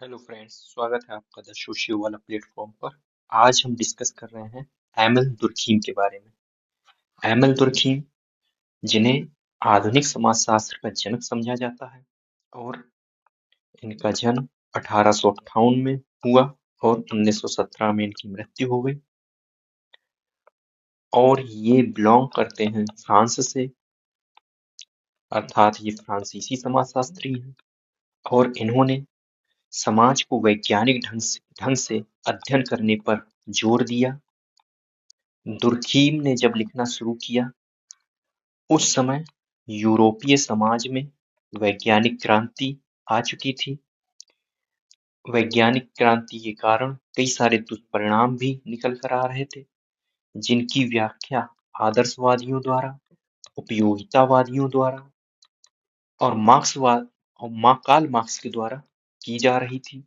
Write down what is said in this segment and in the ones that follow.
Hello friends, स्वागत है आपका द सोशियो वाला प्लेटफॉर्म पर। आज हम डिस्कस कर रहे हैं एमिल दुर्खीम के बारे में। एमिल दुर्खीम, जिन्हें आधुनिक समाजशास्त्र का जनक समझा जाता है, और इनका जन्म 1858 में हुआ और 1917 में इनकी मृत्यु हो गई। और ये बिलोंग करते हैं फ्रांस से, अर्थात ये फ्रांसीसी समाजशास्त्री हैं। और इन्होंने समाज को वैज्ञानिक ढंग से अध्ययन करने पर जोर दिया। दुर्खीम ने जब लिखना शुरू किया, उस समय यूरोपीय समाज में वैज्ञानिक क्रांति आ चुकी थी। वैज्ञानिक क्रांति के कारण कई सारे दुष्परिणाम भी निकल कर आ रहे थे, जिनकी व्याख्या आदर्शवादियों द्वारा, उपयोगितावादियों द्वारा और कार्ल मार्क्स के द्वारा की जा रही थी।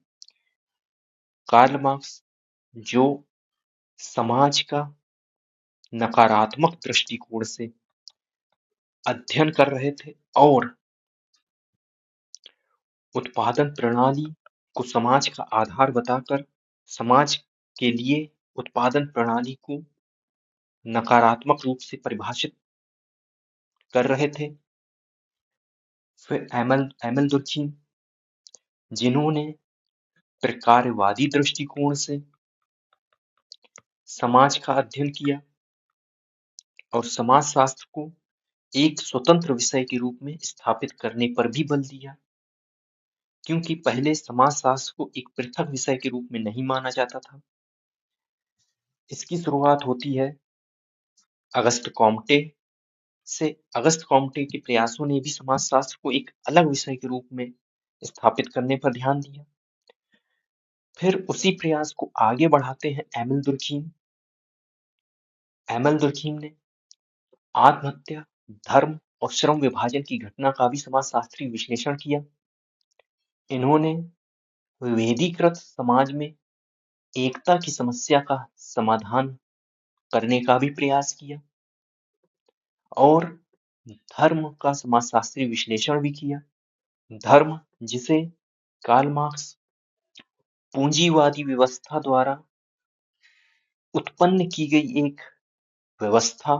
कार्ल मार्क्स, जो समाज का नकारात्मक दृष्टिकोण से अध्ययन कर रहे थे और उत्पादन प्रणाली को समाज का आधार बताकर समाज के लिए उत्पादन प्रणाली को नकारात्मक रूप से परिभाषित कर रहे थे। फिर एमिल दुर्खीम, जिन्होंने प्रकारवादी दृष्टिकोण से समाज का अध्ययन किया और समाजशास्त्र को एक स्वतंत्र विषय के रूप में स्थापित करने पर भी बल दिया, क्योंकि पहले समाजशास्त्र को एक पृथक विषय के रूप में नहीं माना जाता था। इसकी शुरुआत होती है अगस्त कॉम्टे से। अगस्त कॉम्टे के प्रयासों ने भी समाजशास्त्र को एक अलग विषय के रूप में स्थापित करने पर ध्यान दिया। फिर उसी प्रयास को आगे बढ़ाते हैं एमिल दुर्खीम। एमिल दुर्खीम ने आत्महत्या, धर्म और श्रम विभाजन की घटना का भी समाजशास्त्रीय विश्लेषण किया। इन्होंने विभेदीकृत समाज में एकता की समस्या का समाधान करने का भी प्रयास किया और धर्म का समाजशास्त्रीय विश्लेषण भी किया। धर्म, जिसे कार्ल मार्क्स पूंजीवादी व्यवस्था द्वारा उत्पन्न की गई एक व्यवस्था,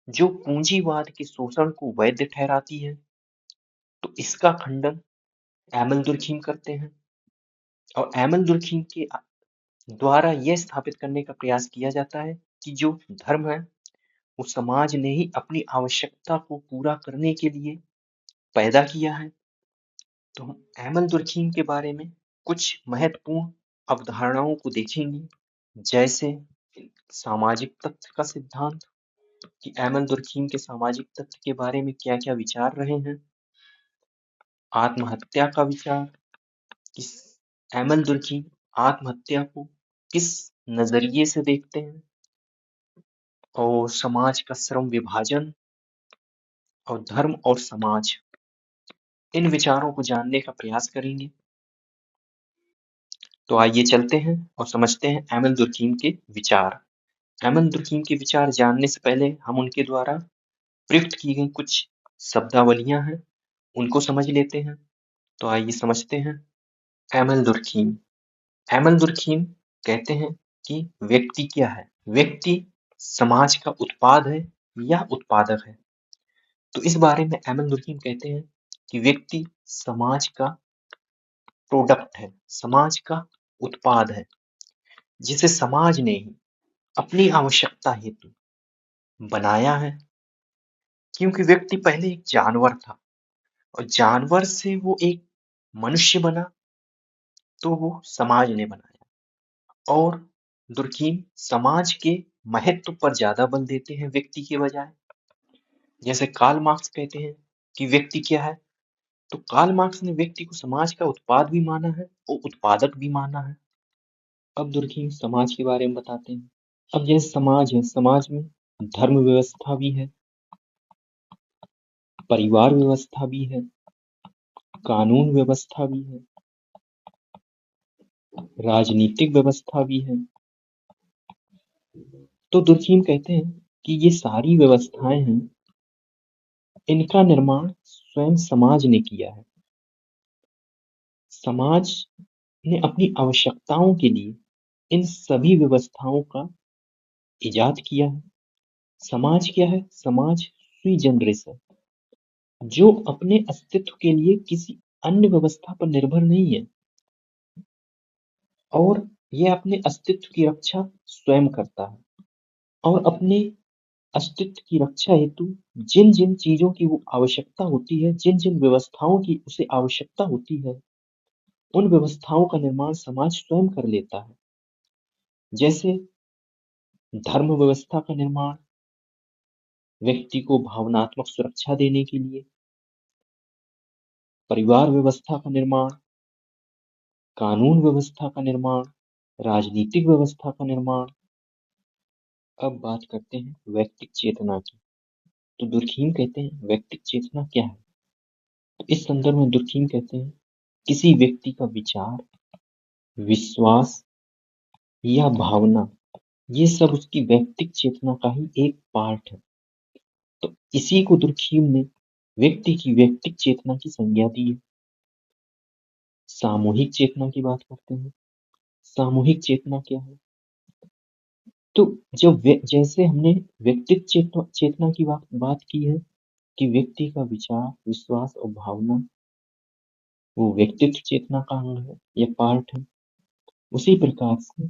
जो पूंजीवाद के शोषण को वैध ठहराती है, तो इसका खंडन एमिल दुर्खीम करते हैं। और एमिल दुर्खीम के द्वारा यह स्थापित करने का प्रयास किया जाता है कि जो धर्म है, वो समाज ने ही अपनी आवश्यकता को पूरा करने के लिए पैदा किया है। तो हम एमिल दुर्खीम के बारे में कुछ महत्वपूर्ण अवधारणाओं को देखेंगे, जैसे सामाजिक तथ्य का सिद्धांत, कि एमिल दुर्खीम के सामाजिक तथ्य के बारे में क्या क्या विचार रहे हैं। आत्महत्या का विचार, कि एमिल दुर्खीम आत्महत्या को किस नजरिए से देखते हैं। और समाज का श्रम विभाजन और धर्म और समाज, इन विचारों को जानने का प्रयास करेंगे। तो आइए चलते हैं और समझते हैं एमिल दुर्खीम के विचार। एमिल दुर्खीम के विचार जानने से पहले हम उनके द्वारा प्रयुक्त की गई कुछ शब्दावलियां हैं, उनको समझ लेते हैं। तो आइए समझते हैं एमिल दुर्खीम। एमिल दुर्खीम कहते हैं कि व्यक्ति क्या है। व्यक्ति समाज का उत्पाद है या उत्पादक है। तो इस बारे में एमिल दुर्खीम कहते हैं कि व्यक्ति समाज का प्रोडक्ट है, समाज का उत्पाद है, जिसे समाज ने ही अपनी आवश्यकता हेतु बनाया है। क्योंकि व्यक्ति पहले एक जानवर था और जानवर से वो एक मनुष्य बना, तो वो समाज ने बनाया। और दुर्खीम समाज के महत्व पर ज्यादा बल देते हैं व्यक्ति के बजाय। जैसे कार्ल मार्क्स कहते हैं कि व्यक्ति क्या है, तो कार्ल मार्क्स ने व्यक्ति को समाज का उत्पाद भी माना है और उत्पादक भी माना है। अब दुर्खीम समाज के बारे में बताते हैं। अब जैसे समाज है, समाज में धर्म व्यवस्था भी है, परिवार व्यवस्था भी है, कानून व्यवस्था भी है, राजनीतिक व्यवस्था भी है। तो दुर्खीम कहते हैं कि ये सारी व्यवस्थाएं हैं, इनका निर्माण स्वयं समाज ने किया है। समाज ने अपनी आवश्यकताओं के लिए इन सभी व्यवस्थाओं का इजाद किया है। समाज क्या है? समाज sui generis है, जो अपने अस्तित्व के लिए किसी अन्य व्यवस्था पर निर्भर नहीं है और यह अपने अस्तित्व की रक्षा स्वयं करता है और अपने अस्तित्व की रक्षा हेतु जिन जिन चीजों की वो आवश्यकता होती है, जिन जिन व्यवस्थाओं की उसे आवश्यकता होती है, उन व्यवस्थाओं का निर्माण समाज स्वयं कर लेता है। जैसे धर्म व्यवस्था का निर्माण व्यक्ति को भावनात्मक सुरक्षा देने के लिए, परिवार व्यवस्था का निर्माण, कानून व्यवस्था का निर्माण, राजनीतिक व्यवस्था का निर्माण। अब बात करते हैं व्यक्तिक चेतना की। तो दुर्खीम कहते हैं व्यक्तिक चेतना क्या है? तो इस संदर्भ में दुर्खीम कहते हैं किसी व्यक्ति का विचार, विश्वास या भावना, ये सब उसकी व्यक्तिक चेतना का ही एक पार्ट है। तो इसी को दुर्खीम ने व्यक्ति की व्यक्तिक चेतना की संज्ञा दी है। सामूहिक चेतना की बात करते हैं। सामूहिक चेतना क्या है? तो जब जैसे हमने व्यक्तिक चेतना की बात की है कि व्यक्ति का विचार, विश्वास और भावना वो व्यक्तित्व चेतना का अंग है या पार्ट है, उसी प्रकार से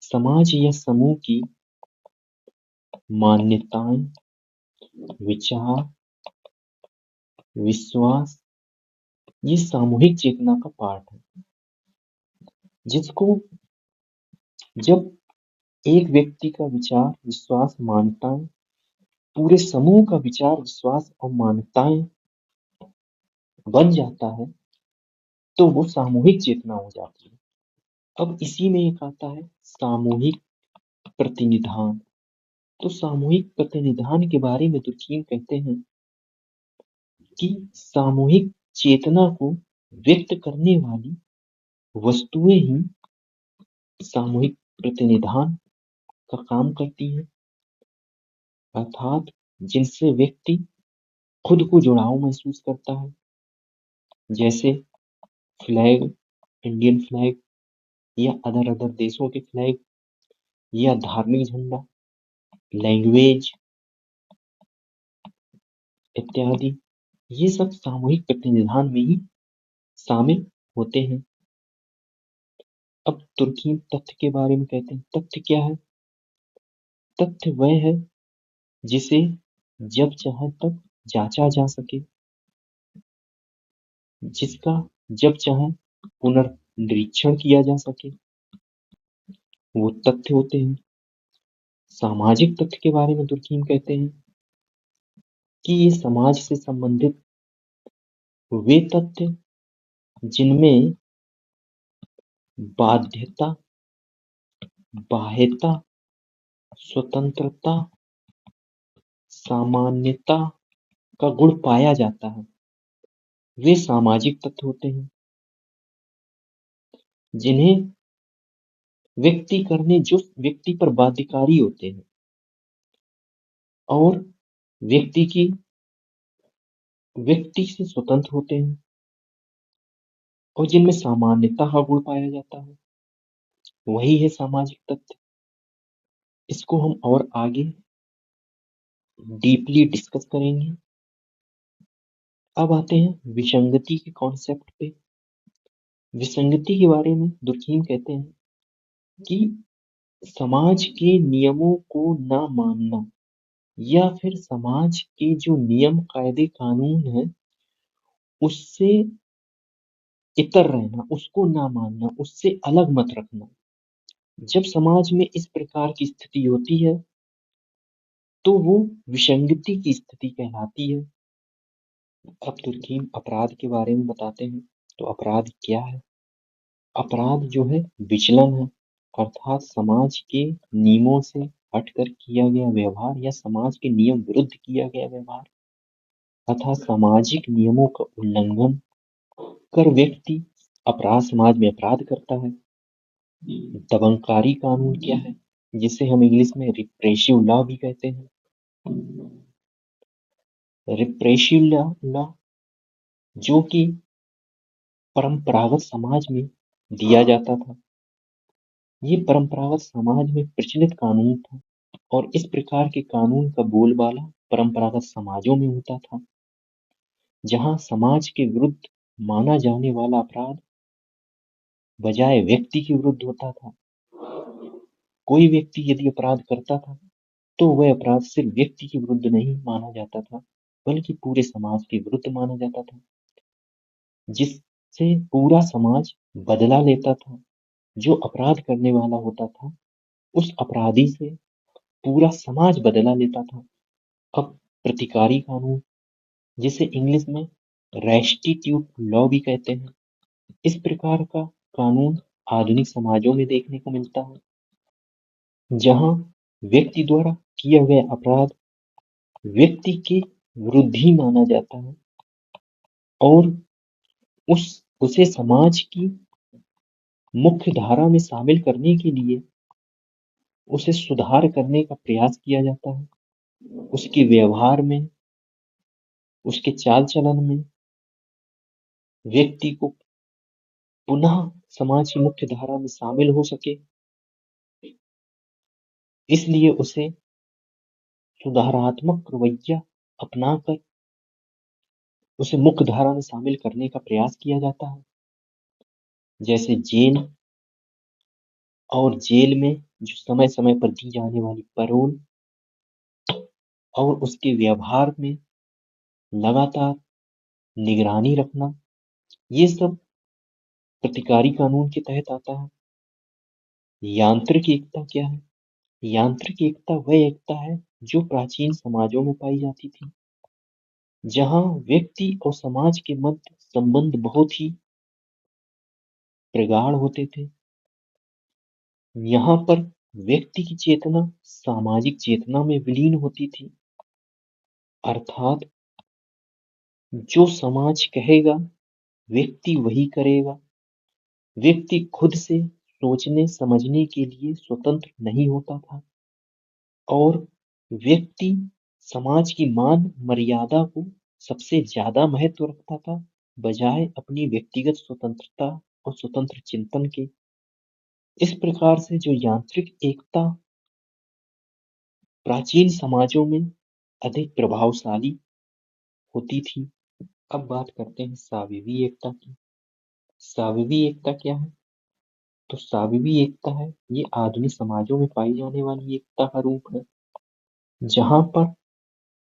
समाज या समूह की मान्यताएं, विचार, विश्वास, ये सामूहिक चेतना का पार्ट है, जिसको जब एक व्यक्ति का विचार, विश्वास, मान्यताएं पूरे समूह का विचार, विश्वास और मान्यताएं बन जाता है तो वो सामूहिक चेतना हो जाती है। अब इसी में एक आता है सामूहिक प्रतिनिधान। तो सामूहिक प्रतिनिधान के बारे में दुर्खीम कहते हैं कि सामूहिक चेतना को व्यक्त करने वाली वस्तुएं ही सामूहिक प्रतिनिधान का काम करती हैं, अर्थात जिनसे व्यक्ति खुद को जुड़ाव महसूस करता है, जैसे फ्लैग, इंडियन फ्लैग या अदर देशों के फ्लैग या धार्मिक झंडा, लैंग्वेज इत्यादि। ये सब सामूहिक प्रतिनिधान में ही शामिल होते हैं। अब तुर्की तथ्य के बारे में कहते हैं। तथ्य क्या है? तथ्य वह है जिसे जब चाहे तब जांचा जा सके, जिसका जब चाहे पुनर्निरीक्षण किया जा सके, वो तथ्य होते हैं। सामाजिक तथ्य के बारे में दुर्खीम कहते हैं कि ये समाज से संबंधित वे तथ्य जिनमें बाध्यता, बाह्यता, स्वतंत्रता, सामान्यता का गुण पाया जाता है, वे सामाजिक तत्व होते हैं, जिन्हें व्यक्ति करने जो व्यक्ति पर बाध्यकारी होते हैं और व्यक्ति से स्वतंत्र होते हैं और जिनमें सामान्यता का गुण पाया जाता है, वही है सामाजिक तत्व। इसको हम और आगे डीपली डिस्कस करेंगे। अब आते हैं विसंगति के कॉन्सेप्ट पे। विसंगति के बारे में दुर्खीम कहते हैं कि समाज के नियमों को ना मानना या फिर समाज के जो नियम, कायदे, कानून है उससे इतर रहना, उसको ना मानना, उससे अलग मत रखना। जब समाज में इस प्रकार की स्थिति होती है तो वो विसंगति की स्थिति कहलाती है। अब तुर्कीम अपराध के बारे में बताते हैं। तो अपराध क्या है? अपराध जो है विचलन है, अर्थात समाज के नियमों से हटकर किया गया व्यवहार या समाज के नियम विरुद्ध किया गया व्यवहार, अर्थात सामाजिक नियमों का उल्लंघन कर व्यक्ति अपराध, समाज में अपराध करता है। दमनकारी कानून क्या है? जिसे हम इंग्लिश में रिप्रेसिव लॉ भी कहते हैं। रिप्रेसिव लॉ जो कि परंपरागत समाज में दिया जाता था। ये परंपरागत समाज में प्रचलित कानून था और इस प्रकार के कानून का बोलबाला परंपरागत समाजों में होता था, जहां समाज के विरुद्ध माना जाने वाला अपराध बजाय व्यक्ति के विरुद्ध होता था। कोई व्यक्ति यदि अपराध करता था तो वह अपराध सिर्फ व्यक्ति के विरुद्ध नहीं माना जाता था, बल्कि पूरे समाज के विरुद्ध माना जाता था, जिससे पूरा समाज बदला लेता था। जो अपराध करने वाला होता था, उस अपराधी से पूरा समाज बदला लेता था। अब प्रतिकारी कानून, जिसे इंग्लिश में रेस्टिट्यूट लॉ भी कहते हैं, इस प्रकार का कानून आधुनिक समाजों में देखने को मिलता है, जहां व्यक्ति द्वारा किया गया अपराध व्यक्ति के विरुद्ध ही माना जाता है और उसे समाज की मुख्य धारा में शामिल करने के लिए उसे सुधार करने का प्रयास किया जाता है। उसके व्यवहार में, उसके चाल चलन में व्यक्ति को पुनः समाज की मुख्य धारा में शामिल हो सके, इसलिए उसे सुधारात्मक रवैया अपनाकर उसे मुख्य धारा में शामिल करने का प्रयास किया जाता है। जैसे जेल, और जेल में जो समय समय पर दी जाने वाली पैरोल और उसके व्यवहार में लगातार निगरानी रखना, ये सब प्रतिकारी कानून के तहत आता है। यांत्रिक एकता क्या है? यांत्रिक एकता वह एकता है जो प्राचीन समाजों में पाई जाती थी, जहां व्यक्ति और समाज के मध्य संबंध बहुत ही प्रगाढ़ होते थे। यहाँ पर व्यक्ति की चेतना सामाजिक चेतना में विलीन होती थी, अर्थात जो समाज कहेगा व्यक्ति वही करेगा। व्यक्ति खुद से सोचने समझने के लिए स्वतंत्र नहीं होता था और व्यक्ति समाज की मान मर्यादा को सबसे ज्यादा महत्व रखता था, बजाय अपनी व्यक्तिगत स्वतंत्रता और स्वतंत्र चिंतन के। इस प्रकार से जो यांत्रिक एकता प्राचीन समाजों में अधिक प्रभावशाली होती थी। अब बात करते हैं साविवी एकता की। साविवी एकता क्या है? तो साविवी एकता है, ये आधुनिक समाजों में पाई जाने वाली एकता का रूप है, जहां पर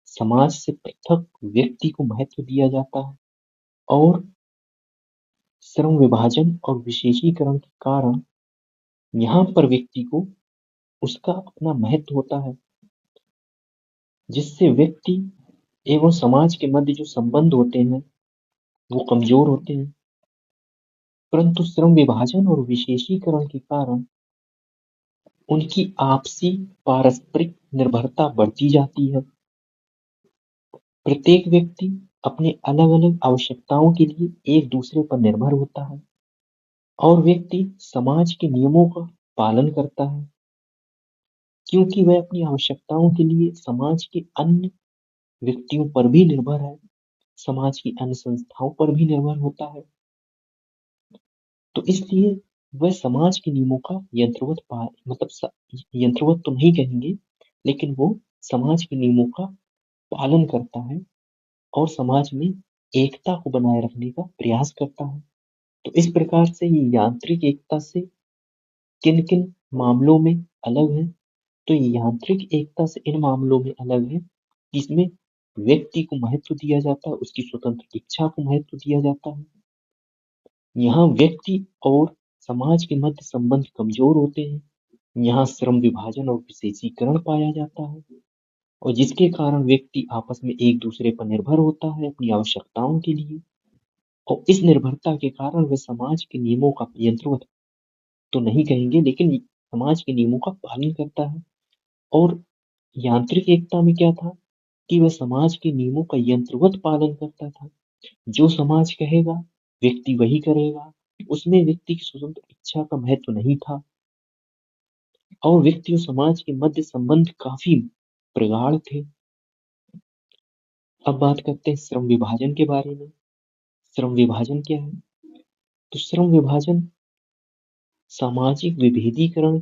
समाज से पृथक व्यक्ति को महत्व दिया जाता है और श्रम विभाजन और विशेषीकरण के कारण यहाँ पर व्यक्ति को उसका अपना महत्व होता है, जिससे व्यक्ति एवं समाज के मध्य जो संबंध होते हैं वो कमजोर होते हैं। परंतु श्रम विभाजन और विशेषीकरण के कारण उनकी आपसी पारस्परिक निर्भरता बढ़ती जाती है। प्रत्येक व्यक्ति अपने अलग अलग आवश्यकताओं के लिए एक दूसरे पर निर्भर होता है और व्यक्ति समाज के नियमों का पालन करता है, क्योंकि वह अपनी आवश्यकताओं के लिए समाज के अन्य व्यक्तियों पर भी निर्भर है, समाज की अन्य संस्थाओं पर भी निर्भर होता है। तो इसलिए वह समाज के नियमों का यंत्रवत तो नहीं कहेंगे, लेकिन वो समाज के नियमों का पालन करता है और समाज में एकता को बनाए रखने का प्रयास करता है। तो इस प्रकार से ये यांत्रिक एकता से किन किन मामलों में अलग है? तो ये यांत्रिक एकता से इन मामलों में अलग है कि इसमें व्यक्ति को महत्व दिया जाता है, उसकी स्वतंत्र इच्छा को महत्व दिया जाता है। यहाँ व्यक्ति और समाज के मध्य संबंध कमजोर होते हैं। यहाँ श्रम विभाजन और विशेषीकरण पाया जाता है और जिसके कारण व्यक्ति आपस में एक दूसरे पर निर्भर होता है अपनी आवश्यकताओं के लिए, और इस निर्भरता के कारण वह समाज के नियमों का यंत्रवत तो नहीं कहेंगे, लेकिन समाज के नियमों का पालन करता है। और यांत्रिक एकता में क्या था कि वह समाज के नियमों का यंत्रवत पालन करता था। जो समाज कहेगा व्यक्ति वही करेगा, उसमें व्यक्ति की स्वतंत्र इच्छा का महत्व नहीं था और व्यक्ति और समाज के मध्य संबंध काफी प्रगाढ़ थे। अब बात करते हैं श्रम विभाजन के बारे में। श्रम विभाजन क्या है? तो श्रम विभाजन सामाजिक विभेदीकरण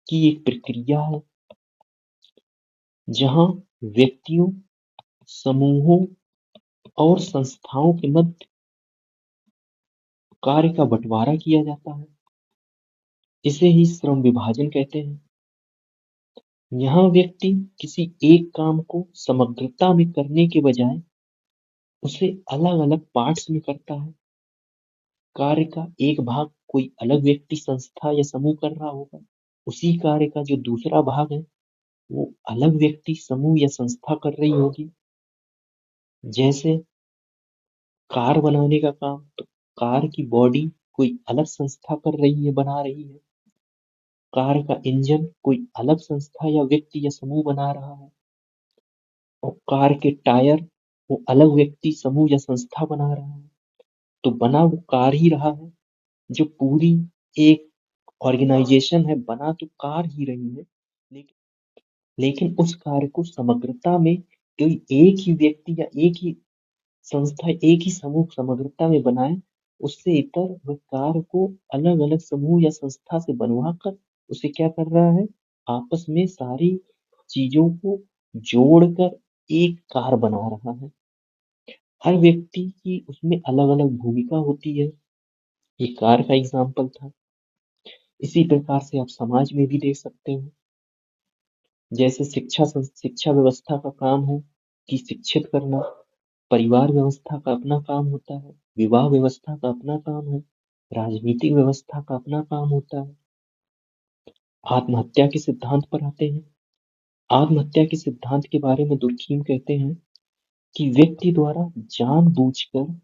की एक प्रक्रिया है, जहां व्यक्तियों, समूहों और संस्थाओं के मध्य कार्य का बंटवारा किया जाता है। इसे ही श्रम विभाजन कहते हैं। यहाँ व्यक्ति किसी एक काम को समग्रता में करने के बजाय उसे अलग-अलग पार्ट्स में करता है। कार्य का एक भाग कोई अलग व्यक्ति, संस्था या समूह कर रहा होगा। उसी कार्य का जो दूसरा भाग है, वो अलग व्यक्ति, समूह या संस्था कर रही होगी। जैसे कार बनाने का काम, तो कार की बॉडी कोई अलग संस्था कर रही है, बना रही है। कार का इंजन कोई अलग संस्था या व्यक्ति या समूह बना रहा है। और कार के टायर वो अलग व्यक्ति, समूह या संस्था बना रहा है। तो बना वो कार ही रहा है। जो पूरी एक ऑर्गेनाइजेशन है, बना तो कार ही रही है, लेकिन लेकिन उस कार्य को समग्रता में कोई एक ही व्यक्ति या एक ही संस्था, एक ही समूह समग्रता में बनाए, उससे इतर वह कार्य को अलग-अलग समूह या संस्था से बनवा कर उसे क्या कर रहा है, आपस में सारी चीजों को जोड़कर एक कार बना रहा है। हर व्यक्ति की उसमें अलग-अलग भूमिका होती है। ये कार का एग्जाम्पल था। इसी प्रकार से आप समाज में भी देख सकते हो। जैसे शिक्षा व्यवस्था का काम है कि शिक्षित करना, परिवार व्यवस्था का अपना काम होता है, विवाह व्यवस्था का अपना काम है, राजनीतिक व्यवस्था का अपना काम होता है। आत्महत्या के सिद्धांत पर आते हैं। आत्महत्या के सिद्धांत के बारे में दुर्खीम कहते हैं कि व्यक्ति द्वारा जानबूझकर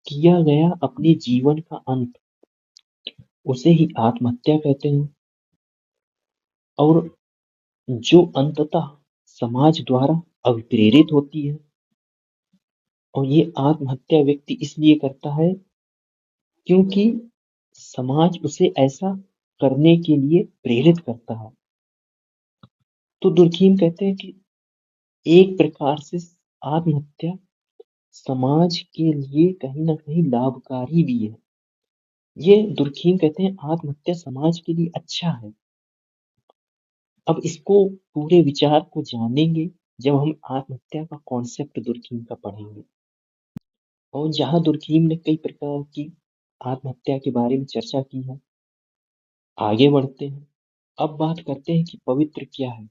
किया गया अपने जीवन का अंत, उसे ही आत्महत्या कहते हैं। और जो अंततः समाज द्वारा अभिप्रेरित होती है। और ये आत्महत्या व्यक्ति इसलिए करता है क्योंकि समाज उसे ऐसा करने के लिए प्रेरित करता है। तो दुर्खीम कहते हैं कि एक प्रकार से आत्महत्या समाज के लिए कहीं ना कहीं लाभकारी भी है। ये दुर्खीम कहते हैं आत्महत्या समाज के लिए अच्छा है। अब इसको पूरे विचार को जानेंगे जब हम आत्महत्या का कॉन्सेप्ट दुर्खीम का पढ़ेंगे। और जहाँ दुर्खीम ने कई प्रकार की आत्महत्या के बारे में चर्चा की है। आगे बढ़ते हैं। अब बात करते हैं कि पवित्र क्या है।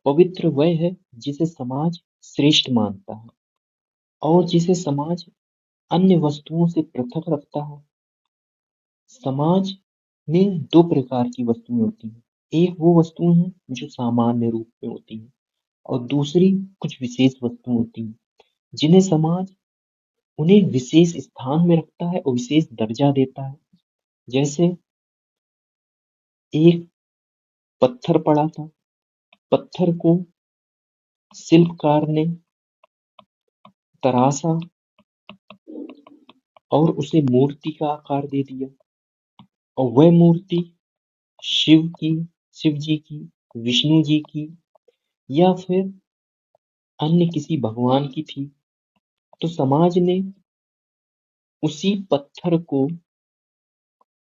पवित्र वह है जिसे समाज श्रेष्ठ मानता है और जिसे समाज अन्य वस्तुओं से पृथक रखता है। समाज में दो प्रकार की वस्तुएं होती हैं। एक वो वस्तुएं हैं जो सामान्य रूप में होती हैं और दूसरी कुछ विशेष वस्तुएं होती हैं जिन्हें समाज उन्हें विशेष स्थान में रखता है और विशेष दर्जा देता है। जैसे एक पत्थर पड़ा था, पत्थर को शिल्पकार ने तराशा और उसे मूर्ति का आकार दे दिया। और वह मूर्ति शिव की, शिव जी की, विष्णु जी की या फिर अन्य किसी भगवान की थी। तो समाज ने उसी पत्थर को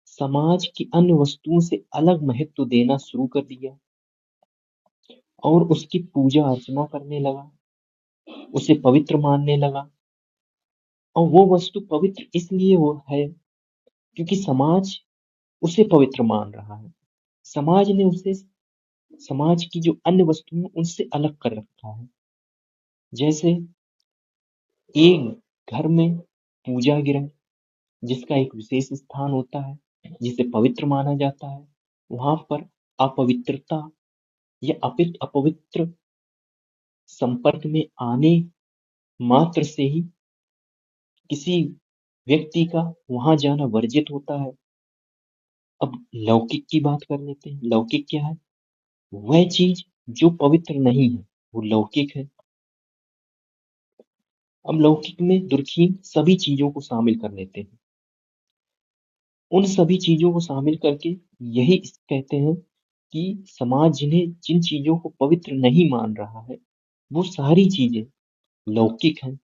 समाज की अन्य वस्तुओं से अलग महत्व देना शुरू कर दिया और उसकी पूजा अर्चना करने लगा, उसे पवित्र मानने लगा। और वो वस्तु पवित्र इसलिए वो है क्योंकि समाज उसे पवित्र मान रहा है। समाज ने उसे समाज की जो अन्य वस्तुएं उनसे अलग कर रखा है। जैसे एक घर में पूजा गृह जिसका एक विशेष स्थान होता है, जिसे पवित्र माना जाता है, वहां पर अपवित्रता या अपवित्र संपर्क में आने मात्र से ही किसी व्यक्ति का वहां जाना वर्जित होता है। अब लौकिक की बात कर लेते हैं। लौकिक क्या है? वह चीज जो पवित्र नहीं है, वो लौकिक है। अब लौकिक में दुर्खीम सभी चीजों को शामिल कर लेते हैं। उन सभी चीजों को शामिल करके यही कहते हैं कि समाज जिन चीजों को पवित्र नहीं मान रहा है, वो सारी चीजें लौकिक हैं।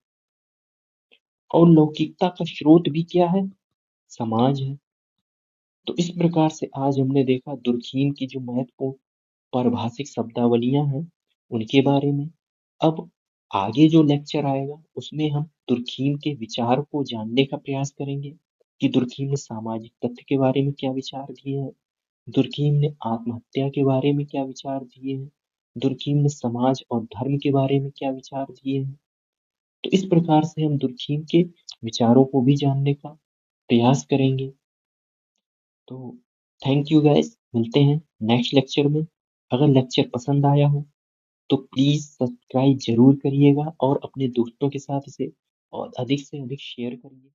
और लौकिकता का स्रोत भी क्या है? समाज है। तो इस प्रकार से आज हमने देखा दुर्खीम की जो महत्वपूर्ण पारिभाषिक शब्दावलियाँ हैं, उनके बारे में। अब आगे जो लेक्चर आएगा, उसमें हम दुर्खीम के विचार को जानने का प्रयास करेंगे कि दुर्खीम ने सामाजिक तथ्य के बारे में क्या विचार दिए हैं, दुर्खीम ने आत्महत्या के बारे में क्या विचार दिए हैं, दुर्खीम ने समाज और धर्म के बारे में क्या विचार दिए हैं। तो इस प्रकार से हम दुर्खीम के विचारों को भी जानने का प्रयास करेंगे। तो थैंक यू गाइस, मिलते हैं नेक्स्ट लेक्चर में। अगर लेक्चर पसंद आया हो तो प्लीज सब्सक्राइब जरूर करिएगा और अपने दोस्तों के साथ इसे और अधिक से अधिक शेयर करिए।